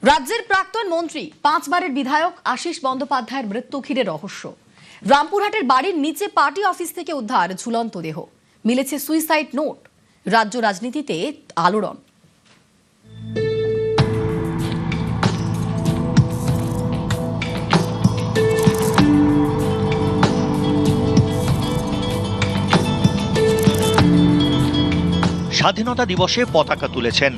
রাজ্যের প্রাক্তন মন্ত্রী 5 বারের বিধায়ক আশিস বন্দ্যোপাধ্যায়ের মৃত্যু ঘিরে রহস্য। রামপুরহাটের বাড়ির নিচে পার্টি অফিস থেকে উদ্ধার ঝুলন্ত দেহ, মিলেছে সুইসাইড নোট। রাজ্য রাজনীতিতে আলোড়ন। স্বাধীনতা দিবসে পতাকা তুলেছেন,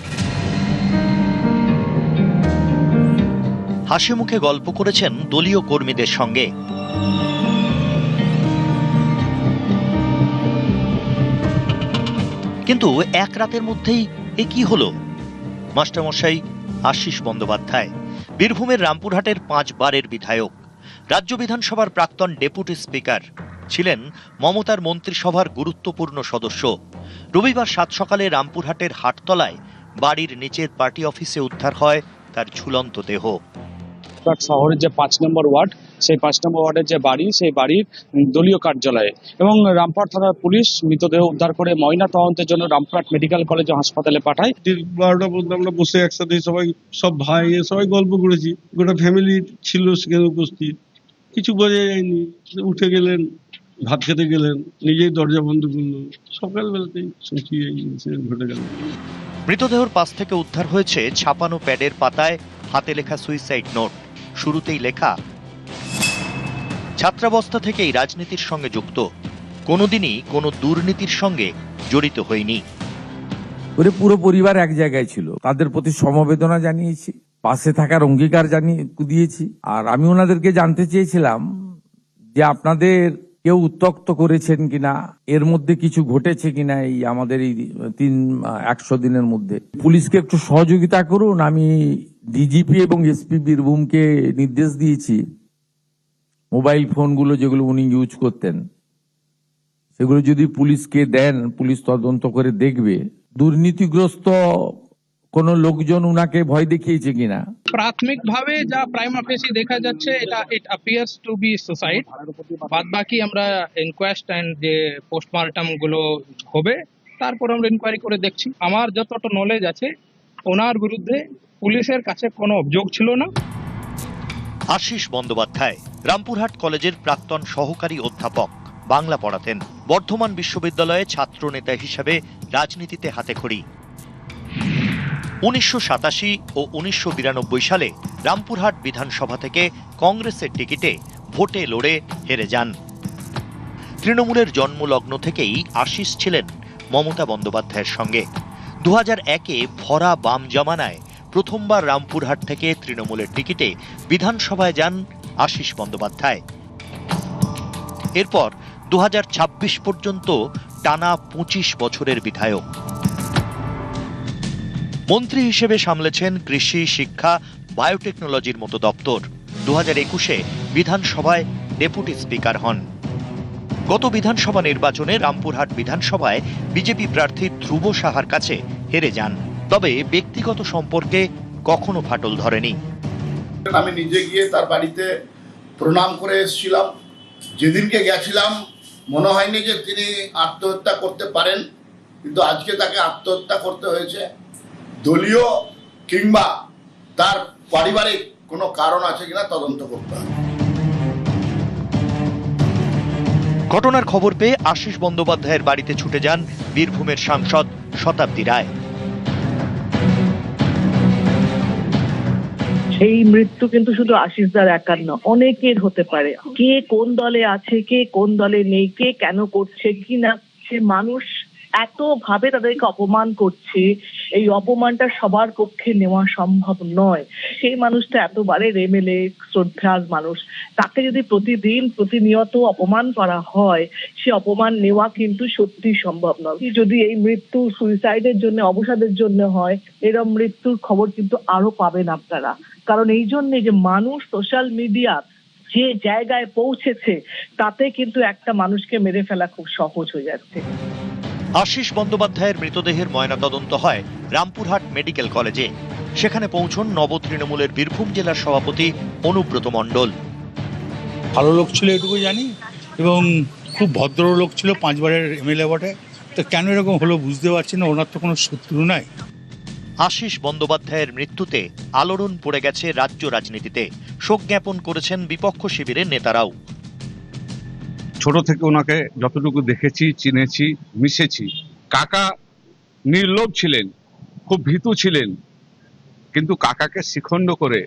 হাসি মুখে গল্প করেছেন দলীয় কর্মীদের সঙ্গে। কিন্তু এক রাতের মধ্যেই এ কি হলো? মাস্টারমশাই আশিস বন্দ্যোপাধ্যায় বীরভূমের রামপুরহাটের 5 বারের বিধায়ক, রাজ্য বিধানসভার প্রাক্তন ডেপুটি স্পিকার, ছিলেন মমতার মন্ত্রিসভার গুরুত্বপূর্ণ সদস্য। রবিবার 7 সকালে রামপুরহাটের হাটতলায় বাড়ির নিচের পার্টি অফিসে উদ্ধার হয় তার ঝুলন্ত দেহ। শহরের যে 5 নম্বর ওয়ার্ড, সেই 5 নম্বর ওয়ার্ডের যে বাড়ি, সেই বাড়ির দলীয় কার্যালয়ে এবং রামপুরহাট থানার পুলিশ মৃতদেহ উদ্ধার করে ময়না তদন্তের জন্য রামপুরহাট মেডিকেল কলেজ ও হাসপাতালে পাঠায়। 12টা পর্যন্ত আমরা বসে একসাথে সব ভাই সবাই গল্প করেছি, গোটা ফ্যামিলি ছিল সেখানে উপস্থিত। কিছু বোঝা যায়নি, উঠে গেলেন, ভাত খেতে গেলেন, নিজেই দরজা বন্ধ করলো। সকালবেলাতেই শুনছি এই ইনসিডেন্ট ঘটে গেল। মৃতদেহর পাশ থেকে উদ্ধার হয়েছে ছাপানো প্যাডের পাতায় হাতে লেখা সুইসাইড নোট। শুরুতেই লেখা, ছাত্রাবস্থা থেকেই রাজনীতির সঙ্গে যুক্ত, কোনোদিনই কোনো দুর্নীতির সঙ্গে জড়িত হয়নি। ওরে পুরো পরিবার এক জায়গায় ছিল, তাদের প্রতি সমবেদনা জানিয়েছি, পাশে থাকার অঙ্গীকার দিয়েছি। আর আমি ওনাদেরকে জানতে চেয়েছিলাম যে আপনাদের কেউ উত্ত্যক্ত করেছেন কিনা, এর মধ্যে কিছু ঘটেছে কিনা এই আমাদের এই 100 দিনের মধ্যে। পুলিশকে একটু সহযোগিতা করুন। আমি ডিজিপি এবং এসপি বীরভূমকে নির্দেশ দিয়েছি, মোবাইল ফোনগুলো যেগুলো উনি ইউজ করতেন সেগুলো যদি পুলিশকে দেন, পুলিশ তদন্ত করে দেখবে দুর্নীতিগ্রস্ত কোন লোকজন উনাকে ভয় দেখিয়েছে কিনা। প্রাথমিকভাবে যা প্রাইমা ফেসি দেখা যাচ্ছে, এটা it appears to be suicide. বাদ বাকি আমরা ইনকোয়েস্ট এন্ড যে পোস্টমর্টম গুলো হবে তারপর আমরা ইনকোয়ারি করে দেখছি। আমার যতটা নলেজ আছে, ওনার বিরুদ্ধে পুলিশের কাছে কোনো অভিযোগ ছিল না। আশিস বন্দ্যোপাধ্যায় রামপুরহাট কলেজের প্রাক্তন সহকারী অধ্যাপক, বাংলা পড়াতেন। বর্ধমান বিশ্ববিদ্যালয়ে ছাত্র নেতা হিসেবে রাজনীতিতে হাতেখড়ি। 1987 ও 1992 সালে রামপুরহাট বিধানসভা থেকে কংগ্রেসের টিকিটে ভোটে লড়ে হেরে যান। তৃণমূলের জন্মলগ্ন থেকেই আশিস ছিলেন মমতা বন্দ্যোপাধ্যায়ের সঙ্গে। 2001-এ ভরা বাম জামানায় প্রথমবার রামপুরহাট থেকে তৃণমূলের টিকিটে বিধানসভায় যান আশিস বন্দ্যোপাধ্যায়। এরপর 2026 পর্যন্ত টানা 25 বছরের বিধায়ক। মন্ত্রী হিসেবে সামলেছেন কৃষি, শিক্ষা, বায়োটেকনোলজির মতো দপ্তর। 2021-এ বিধানসভায় ডেপুটি স্পিকার হন। গত বিধানসভা নির্বাচনে রামপুরহাট বিধানসভায় বিজেপি প্রার্থী ধ্রুব সাহার কাছে হেরে যান। তবে ব্যক্তিগত সম্পর্কে কখনো ফাটল ধরেনি। আমি নিজে গিয়ে তার বাড়িতে প্রণাম করে এসেছিলাম। যেদিনকে গেছিলাম মনে হয়নি যে তিনি আত্মহত্যা করতে পারেন, কিন্তু আজকে তাকে আত্মহত্যা করতে হয়েছে। দলীয় কিংবা তার পারিবারিক কোনো কারণ আছে কিনা তদন্ত করতে হবে। ঘটনার খবর পেয়ে আশিস বন্দ্যোপাধ্যায়ের বাড়িতে ছুটে যান বীরভূমের সাংসদ শতাব্দী রায়। সেই মৃত্যু কিন্তু শুধু আশিসদার একার নয়, অনেকের হতে পারে। কে কোন দলে আছে, কে কোন দলে নেই, কে কেন করছে কি না, সে মানুষ এত ভাবে তাদেরকে অপমান করছে, এই অপমানটা সবার পক্ষে নেওয়া সম্ভব নয়। সেই মানুষটা এতবারে এমএলএ, শ্রদ্ধার মানুষ, তাকে যদি প্রতিদিন প্রতিনিয়ত অপমান করা হয়, সে অপমান নেওয়া কিন্তু সত্যি সম্ভব নয়। যদি এই মৃত্যু সুইসাইডের জন্য, অবসাদের জন্য হয়, এরকম মৃত্যুর খবর কিন্তু আরো পাবেন আপনারা। কারণ এই জন্যে যে মানুষ সোশ্যাল মিডিয়া যে জায়গায় পৌঁছেছে, তাতে কিন্তু একটা মানুষকে মেরে ফেলা খুব সহজ হয়ে যাচ্ছে। আশিস বন্দ্যোপাধ্যায়ের মৃতদেহের ময়নাতদন্ত হয় রামপুরহাট মেডিকেল কলেজে। সেখানে পৌঁছন নব তৃণমূলের বীরভূম জেলার সভাপতি অনুব্রত মণ্ডল। ভালো লোক ছিল এটুকু জানি, এবং খুব ভদ্র লোক ছিল, 5 বারের এমএলএ বটে। তো কেন এরকম হলো বুঝতে পারছি না। ওনার তো কোনো শত্রু নাই। আশিস বন্দ্যোপাধ্যায়ের মৃত্যুতে আলোড়ন পড়ে গেছে রাজ্য রাজনীতিতে। শোক জ্ঞাপন করেছেন বিপক্ষ শিবিরের নেতারাও। ছোট থেকে ওনাকে যতটুকু দেখেছি, চিনেছি, মিশেছি, কাকা নির্লোভ ছিলেন, খুব ভীতু ছিলেন, কিন্তু কাকাকে শিখণ্ড করে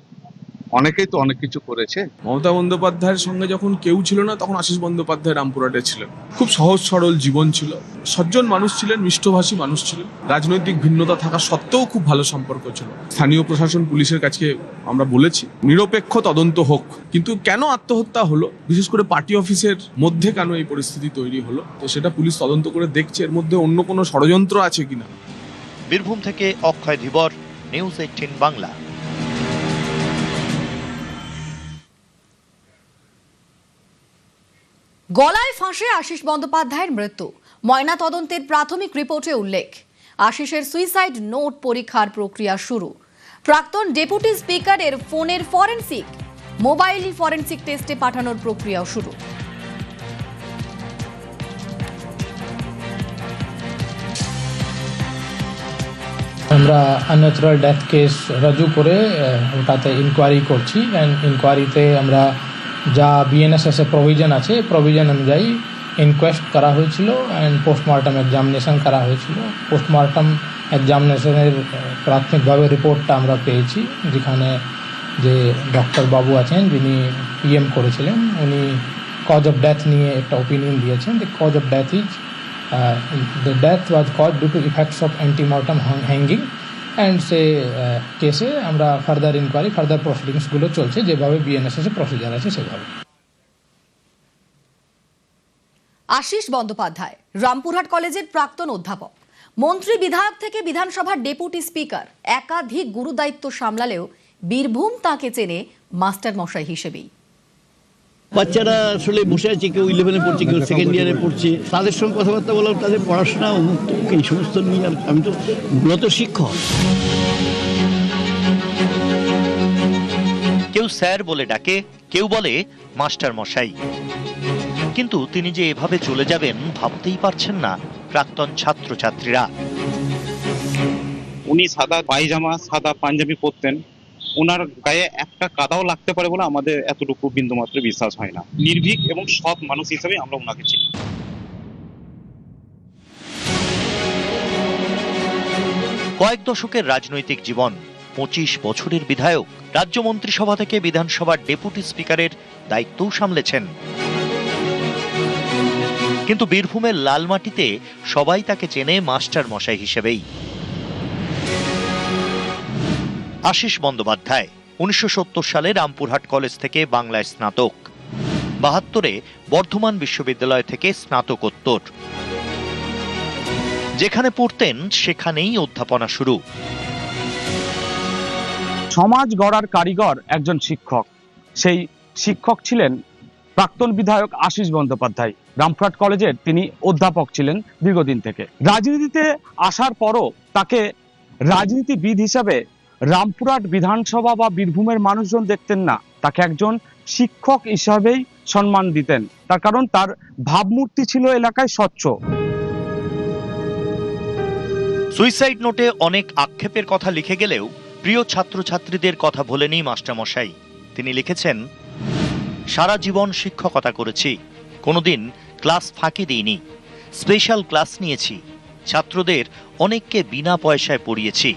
অনেকেই তো অনেক কিছু করেছে। মমতা বন্দ্যোপাধ্যায়ের সঙ্গে যখন কেউ ছিল না, তখন আশিস বন্দ্যোপাধ্যায় রামপুরহাটে ছিলেন। খুব সহজ সরল জীবন ছিল, সজ্জন মানুষ ছিলেন, মিষ্টভাষী মানুষ ছিলেন। রাজনৈতিক ভিন্নতা থাকা সত্ত্বেও খুব ভালো সম্পর্ক ছিল। স্থানীয় প্রশাসন, পুলিশের কাছে আমরা বলেছি নিরপেক্ষ তদন্ত হোক, কিন্তু কেন আত্মহত্যা হলো, বিশেষ করে পার্টি অফিসের মধ্যে কেন এই পরিস্থিতি তৈরি হলো, তো সেটা পুলিশ তদন্ত করে দেখছে এর মধ্যে অন্য কোনো ষড়যন্ত্র আছে কিনা। বীরভূম থেকে অক্ষয় ধীবর, নিউজ 18 বাংলা। গলায় ফাঁসে আশিস বন্দ্যোপাধ্যায়ের মৃত্যু, ময়না তদন্তের প্রাথমিক রিপোর্টে উল্লেখ। আশিসের সুইসাইড নোট পরীক্ষার প্রক্রিয়া শুরু। প্রাক্তন ডেপুটি স্পিকারের ফোনের ফরেনসিক, মোবাইল ফরেনসিক টেস্টে পাঠানোর প্রক্রিয়াও শুরু। আমরা আনন্যাচুরাল ডেথ কেস রুজু করে ওটাতে ইনকোয়ারি করছি। অ্যান্ড ইনকোয়ারিতে আমরা যা বিএনএসএস এর প্রভিশন আছে, প্রভিশন অনুযায়ী ইনকোয়েস্ট করা হয়েছিল অ্যান্ড পোস্টমর্টম এক্সামিনেশন করা হয়েছিল। পোস্টমর্টম এক্সামিনেশনের প্রাথমিকভাবে রিপোর্টটা আমরা পেয়েছি, যেখানে যে ডক্টর বাবু আছেন যিনি পিএম করেছিলেন, উনি কজ অফ ডেথ নিয়ে একটা ওপিনিয়ন দিয়েছেন। The cause of death is the death was caused due to effects of antemortem hanging, and সে কেসে আমরা ফার্দার ইনকোয়ারি, ফার্দার প্রসিডিংসগুলো চলছে, যেভাবে বিএনএসএস এর প্রসিজার আছে সেভাবে। আশিস বন্দ্যোপাধ্যায় রামপুরহাট কলেজের প্রাক্তন অধ্যাপক, মন্ত্রী বিধায়ক থেকে বিধানসভার ডেপুটি স্পিকার, একাধিক গুরুদায়িত্ব সামলালেও বীরভূম তাকে চেনে মাস্টার মশাই হিসেবেই। বাচ্চারা আসলে বসে আছে, কেউ 11-এ পড়ছে, কেউ সেকেন্ড ইয়ারে পড়ছে, তাদের সঙ্গে কথাবার্তা বললাম, তাদের পড়াশোনা এই সমস্ত নিয়ে। আর আমি তো মূলত শিক্ষক। কেউ স্যার বলে ডাকে, কেউ বলে মাস্টার মশাই। কিন্তু তিনি যে এভাবে চলে যাবেন ভাবতেই পারছেন না প্রাক্তন ছাত্রছাত্রীরা। উনি সাদা পায়জামা, সাদা পাঞ্জাবি পরতেন, ওনার গায়ে একটা কাদাও লাগতে পারে বলে আমাদের এতটুকু বিন্দুমাত্র বিশ্বাস হয় না। নির্ভীক এবং সৎ মানুষ হিসেবে আমরা ওনাকে চিনি। কয়েক দশকের রাজনৈতিক জীবন, 25 বছরের বিধায়ক, রাজ্য মন্ত্রিসভা থেকে বিধানসভার ডেপুটি স্পিকারের দায়িত্বও সামলেছেন। কিন্তু বীরভূমের লালমাটিতে সবাই তাকে চেনে মাস্টার মশাই হিসেবেই। আশিস বন্দ্যোপাধ্যায় 1970 সালে রামপুরহাট কলেজ থেকে বাংলায় স্নাতক, 72-এ বর্ধমান বিশ্ববিদ্যালয় থেকে স্নাতকোত্তর। যেখানে পড়তেন সেখানেই অধ্যাপনা শুরু। সমাজ গড়ার কারিগর একজন শিক্ষক, সেই শিক্ষক ছিলেন প্রাক্তন বিধায়ক আশিস বন্দ্যোপাধ্যায়। রামপুরহাট কলেজের তিনি অধ্যাপক ছিলেন দীর্ঘদিন থেকে। রাজনীতিতে আসার পরও তাকে রাজনীতিবিদ হিসাবে রামপুরহাট বিধানসভা বা বীরভূমের মানুষজন দেখতেন না, তাকে একজন শিক্ষক হিসাবেই সম্মান দিতেন। তার কারণ তার ভাবমূর্তি ছিল এলাকায় স্বচ্ছ। সুইসাইড নোটে অনেক আক্ষেপের কথা লিখে গেলেও প্রিয় ছাত্রছাত্রীদের কথা ভোলেনি মাস্টারমশাই। তিনি লিখেছেন, সারা জীবন শিক্ষকতা করেছি, কোনোদিন ক্লাস ফাঁকি দিইনি, স্পেশাল ক্লাস নিয়েছি, ছাত্রদের অনেককে বিনা পয়সায় পড়িয়েছি,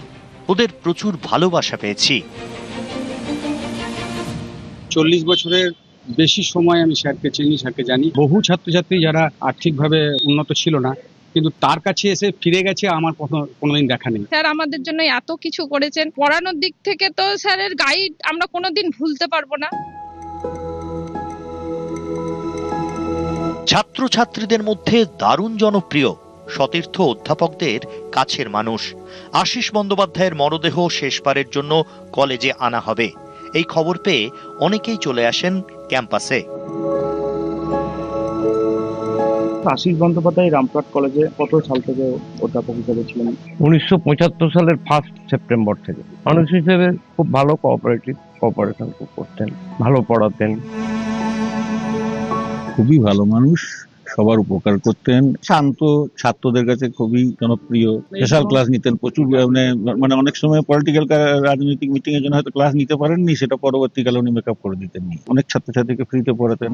ওদের প্রচুর ভালোবাসা পেয়েছি। 40 বছরের বেশি সময় আমি স্যারকে চিনি, স্যারকে জানি। বহু ছাত্রছাত্রী যারা আর্থিকভাবে উন্নত ছিল না, কিন্তু তার কাছে এসে ফিরে গেছে, আমার কোনোদিন দেখা নেই। স্যার আমাদের জন্য এত কিছু করেছেন, পড়ানোর দিক থেকে তো স্যারের গাইড আমরা কোনোদিন ভুলতে পারবো না। ছাত্রছাত্রীদের মধ্যে দারুণ জনপ্রিয়, সতীর্থ অধ্যাপকদের কাছের মানুষ। আশিস বন্দ্যোপাধ্যায়ের মরদেহ শেষবারের জন্য কলেজে আনা হবে, এই খবর পেয়ে অনেকেই চলে আসেন ক্যাম্পাসে। আশিস বন্দ্যোপাধ্যায় রামপুরহাট কলেজে কত সাল থেকে অধ্যাপক হিসেবে ছিলেন? 1975 সালের 1 সেপ্টেম্বর থেকে। মানুষ হিসেবে খুব ভালো কোঅপারেশন করতেন, ভালো পড়াতেন। খুবই ভালো মানুষ, সবার উপকার করতেন, শান্ত, ছাত্রদের কাছে খুবই জনপ্রিয়, স্পেশাল ক্লাস নিতেন প্রচুর, মানে অনেক সময় পলিটিক্যাল রাজনৈতিক মিটিং এর জন্য হয়তো ক্লাস নিতে পারেননি, সেটা পরবর্তীকালে উনি মেকআপ করে দিতেন। অনেক ছাত্রছাত্রীকে ফ্রিতে পড়াতেন।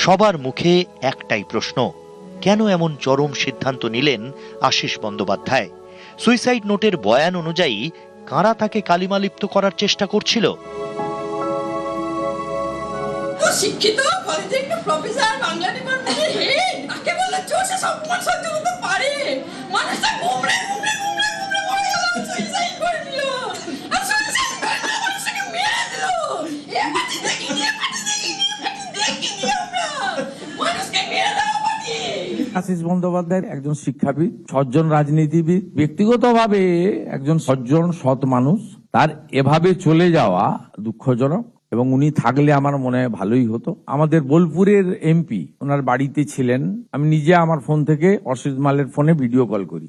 সবার মুখে একটাই প্রশ্ন, কেন এমন চরম সিদ্ধান্ত নিলেন আশিস বন্দ্যোপাধ্যায়? সুইসাইড নোটের বয়ান অনুযায়ী কারা তাকে কালিমালিপ্ত করার চেষ্টা করছিল? শিক্ষিত কলেজের একটা প্রফেসর, বাংলা ডিপার্টমেন্টের হেড, তাকে বলে জোশে সম্মান সহ্য করতে পারে? মানুষটা ঘুমড়ে ঘুমড়ে ঘুমড়ে ঘুমড়ে মরে গেল, সুইসাইড করে নিল, আর সুইসাইড করে নিল, মানুষটাকে মেরে দিল। এ পার্টি দেখিনি, এ পার্টি দেখিনি, এ পার্টি দেখিনি আমরা, মানুষকে মেরে দেওয়া পার্টি। আশিস বন্দ্যোপাধ্যায় একজন শিক্ষাবিদ, সজ্জন রাজনীতিবিদ, ব্যক্তিগতভাবে একজন সজ্জন সৎ মানুষ। তার এভাবে চলে যাওয়া দুঃখজনক, এবং উনি থাকলে আমার মনে হয় ভালোই হতো। আমাদের বোলপুরের এমপি ওনার বাড়িতে ছিলেন, আমি নিজে আমার ফোন থেকে অসিত মালের ফোনে ভিডিও কল করি,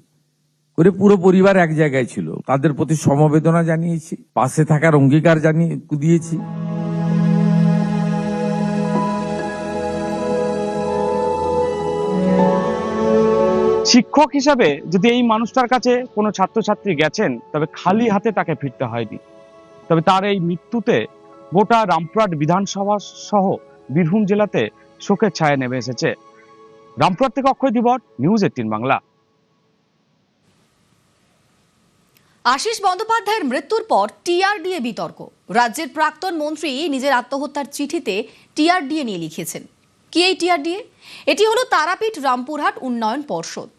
করে পুরো পরিবার এক জায়গায় ছিল, তাদের প্রতি সমবেদনা জানিয়েছি, পাশে থাকার অঙ্গীকার দিয়েছি। শিক্ষক হিসাবে যদি এই মানুষটার কাছে কোনো ছাত্রছাত্রী গেছেন, তবে খালি হাতে তাকে ফিরতে হয়নি। তবে তার এই মৃত্যুতে গোটা রামপুরহাট বিধানসভা সহ বীরভূম জেলাতে শোকের ছায়া নেমে এসেছে। রামপুরহাট থেকে অক্ষয় দিবর, নিউজ 18 বাংলা। আশিস বন্দ্যোপাধ্যায়ের মৃত্যুর পর টিআরডিএ বিতর্ক। রাজ্যের প্রাক্তন মন্ত্রী নিজের আত্মহত্যার চিঠিতে টিআরডিএ নিয়ে লিখেছেন। কি এই টিআরডিএ? এটি হলো তারাপীঠ রামপুরহাট উন্নয়ন পর্ষদ।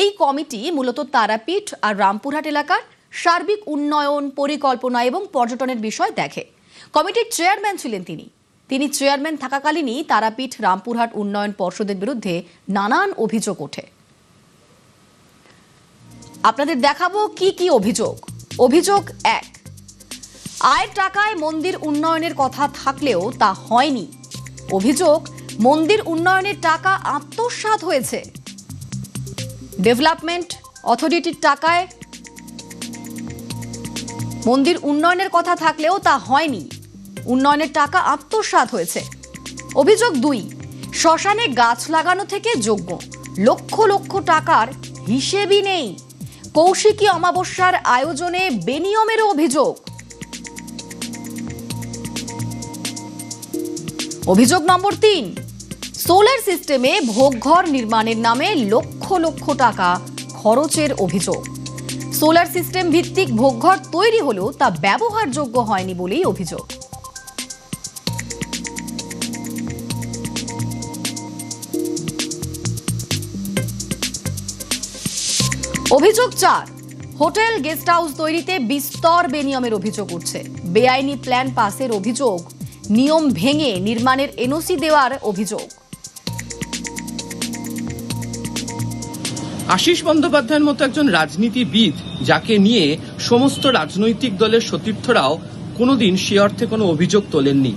এই কমিটি মূলত তারাপীঠ আর রামপুরহাট এলাকার সার্বিক উন্নয়ন, পরিকল্পনা এবং পর্যটনের বিষয় দেখে। কমিটির চেয়ারম্যান ছিলেন তিনি চেয়ারম্যান থাকাকালীনই তারাপীঠ রামপুরহাট উন্নয়ন পর্ষদের বিরুদ্ধে নানান অভিযোগ ওঠে। আপনাদের দেখাবো কি কি অভিযোগ। অভিযোগ 1, আয়ের টাকায় মন্দির উন্নয়নের কথা থাকলেও তা হয়নি। অভিযোগ, মন্দির উন্নয়নের টাকা আত্মসাৎ হয়েছে। ডেভেলপমেন্ট অথরিটির টাকায় মন্দির উন্নয়নের কথা থাকলেও তা হয়নি, উন্নয়নের টাকা আত্মসাৎ হয়েছে। অভিযোগ 2, শ্মশানে গাছ লাগানো থেকে যজ্ঞ, লক্ষ লক্ষ টাকার হিসেবই নেই। কৌশিকী অমাবস্যার আয়োজনে বেনিয়মের অভিযোগ। অভিযোগ নম্বর 3, সোলার সিস্টেমে ভোগঘর নির্মাণের নামে লক্ষ লক্ষ টাকা খরচের অভিযোগ। সোলার সিস্টেম ভিত্তিক ভোগঘর তৈরি হলেও তা ব্যবহারযোগ্য হয়নি বলেই অভিযোগ। অভিযোগ 4, হোটেল গেস্ট হাউস তৈরিতে বিস্তর বেনিয়মের অভিযোগ উঠছে। বেআইনি প্ল্যান পাসের অভিযোগ, নিয়ম ভেঙে নির্মাণের এনওসি দেওয়ার অভিযোগ। আশিস বন্দ্যোপাধ্যায়ের মতো একজন রাজনীতিবিদ, যাকে নিয়ে সমস্ত রাজনৈতিক দলের সতীর্থরাও কোনোদিন সে অর্থে কোনো অভিযোগ তোলেননি,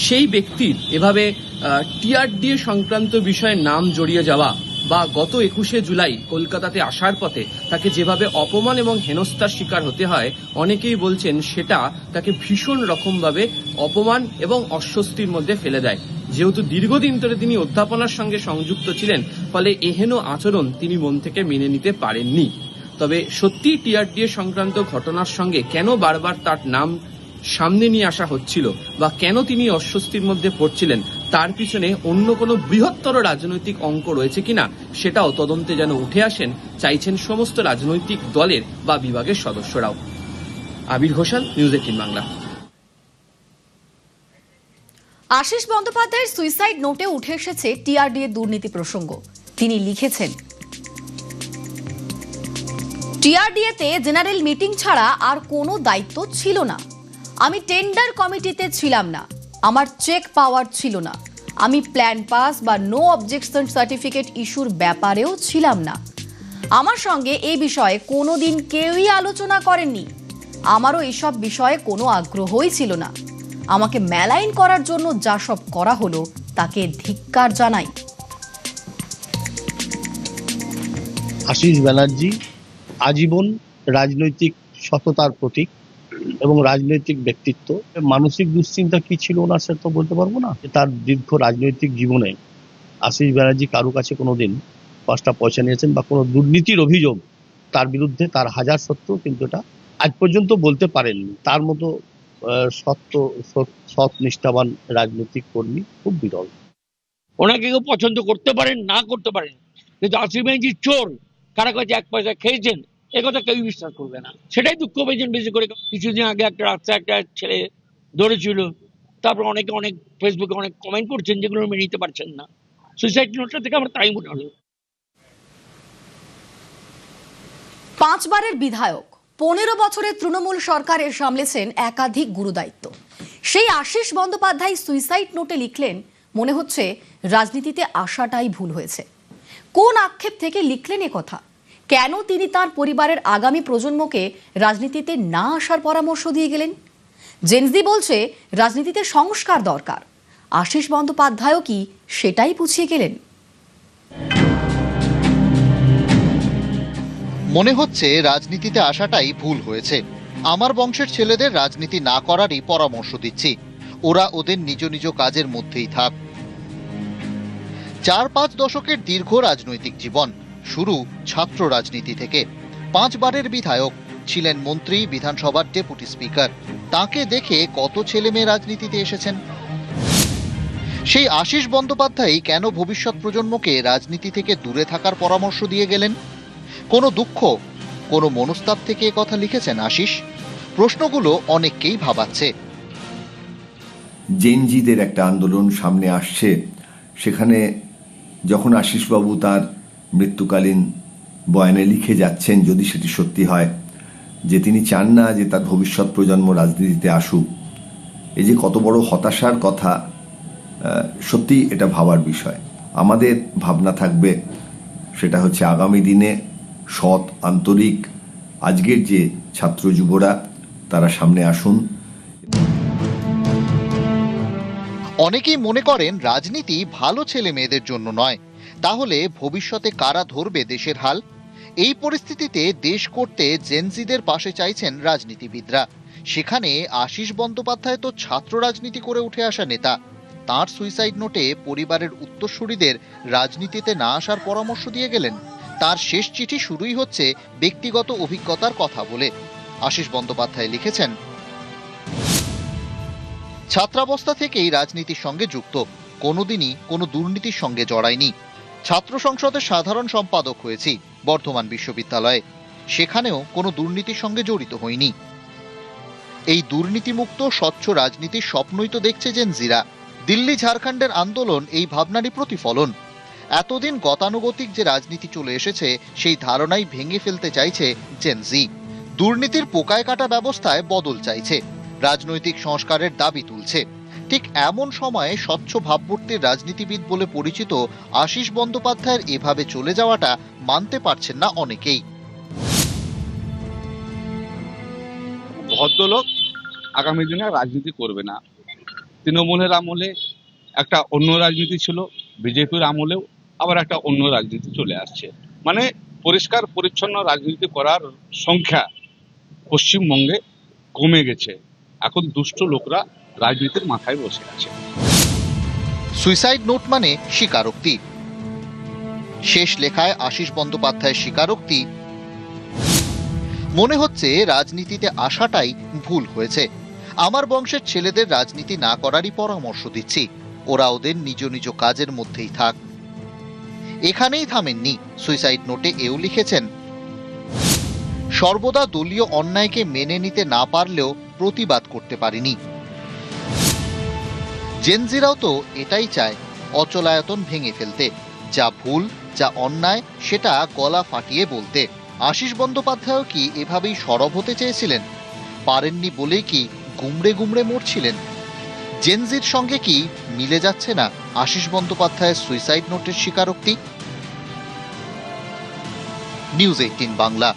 সেই ব্যক্তির এভাবে টিআরডিএ সংক্রান্ত বিষয়ে নাম জড়িয়ে যাওয়া বা গত 21শে জুলাই কলকাতাতে আসার পথে তাকে যেভাবে অপমান এবং হেনস্থার শিকার হতে হয়, অনেকেই বলছেন সেটা তাকে ভীষণ রকমভাবে অপমান এবং অস্বস্তির মধ্যে ফেলে দেয়। যেহেতু দীর্ঘদিন ধরে তিনি অধ্যাপনার সঙ্গে সংযুক্ত ছিলেন, ফলে এহেন আচরণ তিনি মন থেকে মেনে নিতে পারেননি। তবে সত্যি টিআরডিএ সংক্রান্ত ঘটনার সঙ্গে কেন বারবার তার নাম সামনে নিয়ে আসা হচ্ছিল বা কেন তিনি অস্বস্তির মধ্যে পড়ছিলেন, তার পিছনে অন্য কোনো বৃহত্তর রাজনৈতিক অঙ্ক রয়েছে কিনা সেটাও তদন্তে যেন উঠে আসেন চাইছেন সমস্ত রাজনৈতিক দলের বা বিভাগের সদস্যরাও। আবির ঘোষাল, নিউজ 18 বাংলা। আশিস বন্দ্যোপাধ্যায়ের সুইসাইড নোটে উঠে এসেছে টিআরডিএ দুর্নীতি প্রসঙ্গ। তিনি লিখেছেন, টিআরডিএতে জেনারেল মিটিং ছাড়া আর কোনো দায়িত্ব ছিল না। আমি টেন্ডার কমিটিতে ছিলাম না, আমার চেক পাওয়ার ছিল না, আমি প্ল্যান পাস বা নো অবজেকশন সার্টিফিকেট ইস্যুর ব্যাপারেও ছিলাম না। আমার সঙ্গে এই বিষয়ে কোনোদিন কেউই আলোচনা করেননি। আমারও এসব বিষয়ে কোনো আগ্রহই ছিল না। আমাকে মেলাইন করার জন্য যা সব করা হলো তাকে ধিক্কার জানাই। আশিস ব্যানার্জি আজীবন রাজনৈতিক সততার প্রতীক। এবং রাজনৈতিক ব্যক্তিত্ব। মানসিক দুশ্চিন্তা কি ছিল ওনার সেটা তো বলতে পারবো না। তার দীর্ঘ রাজনৈতিক জীবনে আশিস ব্যানার্জি কারো কাছে কোনোদিন 5টা পয়সা নিয়েছেন বা কোনো দুর্নীতির অভিযোগ তার বিরুদ্ধে তার হাজার সত্ত্বেও কিন্তু এটা আজ পর্যন্ত বলতে পারেননি। তার মতো সৎ নিষ্ঠাবান রাজনৈতিক কর্মী খুব বিরল। ওনাকে কেউ পছন্দ করতে পারেন না করতে পারেন, কিন্তু আসিফ ব্যানার্জি চোর, কারা কাছে 1 পয়সা খেয়েছেন একথা কেউ বিশ্বাস করবে না। সেটাই দুঃখ পেয়েছেন বেশি করে। কিছুদিন আগে একটা রাস্তায় একটা ছেলে ধরেছিল, তারপর অনেকে অনেক ফেসবুকে অনেক কমেন্ট করছেন যেগুলো মেনে নিতে পারছেন না। সুইসাইড নোটটা থেকে আমার তাই মনে হলো। 5 বারের বিধায়ক, 15 বছরের তৃণমূল সরকারের সামলেছেন একাধিক গুরুদায়িত্ব। সেই আশিস বন্দ্যোপাধ্যায় সুইসাইড নোটে লিখলেন, মনে হচ্ছে রাজনীতিতে আসাটাই ভুল হয়েছে। কোন আক্ষেপ থেকে লিখলেন এ কথা? কেন তিনি তার পরিবারের আগামী প্রজন্মকে রাজনীতিতে না আসার পরামর্শ দিয়ে গেলেন? জেনজি বলছে রাজনীতিতে সংস্কার দরকার। আশিস বন্দ্যোপাধ্যায়ও কি সেটাই বুঝিয়ে গেলেন? মনে হচ্ছে রাজনীতিতে আসাটাই ভুল হয়েছে। আমার বংশের ছেলেদের রাজনীতি না করারই পরামর্শ দিচ্ছি। ওরা ওদের নিজ নিজ কাজের মধ্যেই থাক। 4-5 দশকের দীর্ঘ রাজনৈতিক জীবন, শুরু ছাত্র রাজনীতি থেকে। 5 বারের বিধায়ক, ছিলেন মন্ত্রী, বিধানসভার ডেপুটি স্পিকার। তাকে দেখে কত ছেলে মেয়ে রাজনীতিতে এসেছেন। সেই আশিস বন্দ্যোপাধ্যায় কেন ভবিষ্যৎ প্রজন্মকে রাজনীতি থেকে দূরে থাকার পরামর্শ দিয়ে গেলেন? কোনো দুঃখ, কোনো মনস্তাপ থেকে কথা লিখেছেন আশিস? প্রশ্নগুলো অনেককেই ভাবাচ্ছে। জেনজিদের একটা আন্দোলন সামনে আসছে, সেখানে যখন আশিসবাবু তার মৃত্যুকালীন বয়ানে লিখে যাচ্ছেন, যদি সেটি সত্যি হয় যে তিনি চান না যে তার ভবিষ্যৎ প্রজন্ম রাজনীতিতে আসুক, এই যে কত বড় হতাশার কথা, সত্যি এটা ভাবার বিষয়। আমাদের ভাবনা থাকবে সেটা হচ্ছে আগামী দিনে সৎ, আন্তরিক আজকের যে ছাত্র যুবরা তারা সামনে আসুন। অনেকেই মনে করেন রাজনীতি ভালো ছেলে মেয়েদের জন্য নয়। তাহলে ভবিষ্যতে কারা ধরবে দেশের হাল? এই পরিস্থিতিতে দেশ করতে জেনজিদের পাশে চাইছেন রাজনীতিবিদরা। সেখানে আশিস বন্দ্যোপাধ্যায় তো ছাত্র রাজনীতি করে উঠে আসা নেতা। তাঁর সুইসাইড নোটে পরিবারের উত্তরসূরিদের রাজনীতিতে না আসার পরামর্শ দিয়ে গেলেন। তার শেষ চিঠি শুরুই হচ্ছে ব্যক্তিগত অভিজ্ঞতার কথা বলে। আশিস বন্দ্যোপাধ্যায় লিখেছেন, ছাত্রাবস্থা থেকেই রাজনীতির সঙ্গে যুক্ত, কোনোদিনই কোনো দুর্নীতির সঙ্গে জড়ায়নি। ছাত্র সংসদের সাধারণ সম্পাদক হয়েছি বর্ধমান বিশ্ববিদ্যালয়ে, সেখানেও কোনো দুর্নীতির সঙ্গে জড়িত হইনি। এই দুর্নীতিমুক্ত স্বচ্ছ রাজনীতির স্বপ্নই তো দেখছে জেনজিরা। দিল্লি ঝাড়খণ্ডের আন্দোলন এই ভাবনারই প্রতিফলন। এতদিন গতানুগতিক যে রাজনীতি চলে এসেছে সেই ধারণাই ভেঙে ফেলতে চাইছে জেনজি। দুর্নীতির পোকায় কাটা ব্যবস্থায় বদল চাইছে, রাজনৈতিক সংস্কারের দাবি তুলছে। ঠিক এমন সময়ে স্বচ্ছ ভাবমূর্তির রাজনীতিবিদ বলে পরিচিত আশিস বন্দ্যোপাধ্যায়ের এভাবে চলে যাওয়াটা মানতে পারছেন না অনেকেই। ভদ্রলোক আগামী দিনে রাজনীতি করবে না। তৃণমূলের আমলে একটা অন্য রাজনীতি ছিল, বিজেপির আমলেও আবার একটা অন্য রাজনীতি চলে আসছে। মানে পরিষ্কার পরিচ্ছন্ন রাজনীতি করার সংখ্যা পশ্চিমবঙ্গে কমে গেছে। এখন দুষ্ট লোকরা রাজনীতির মাথায় বসে আছে। সুইসাইড নোট মানে স্বীকারোক্তি। শেষ লেখায় আশিস বন্দ্যোপাধ্যায়ের স্বীকারোক্তি, মনে হচ্ছে রাজনীতিতে আসাটাই ভুল হয়েছে। আমার বংশের ছেলেদের রাজনীতি না করারই পরামর্শ দিচ্ছি। ওরা ওদের নিজ নিজ কাজের মধ্যেই থাক। এখানেই থামেননি, সুইসাইড নোটে এও লিখেছেন, সর্বদা দলীয় অন্যায়কে মেনে নিতে না পারলেও প্রতিবাদ করতে পারিনি। জেনজিরাও তো এটাই চায়, অচলায়তন ভেঙে ফেলতে, যা ভুল, যা অন্যায় সেটা গলা ফাটিয়ে বলতে। আশিস বন্দ্যোপাধ্যায়ও কি এভাবেই সরব হতে চেয়েছিলেন? পারেননি বলেই কি গুমড়ে গুমড়ে মরছিলেন? জেনজির সঙ্গে কি মিলে যাচ্ছে না আশিস বন্দ্যোপাধ্যায়ের সুইসাইড নোটের স্বীকারোক্তি? নিউজ 18 বাংলা।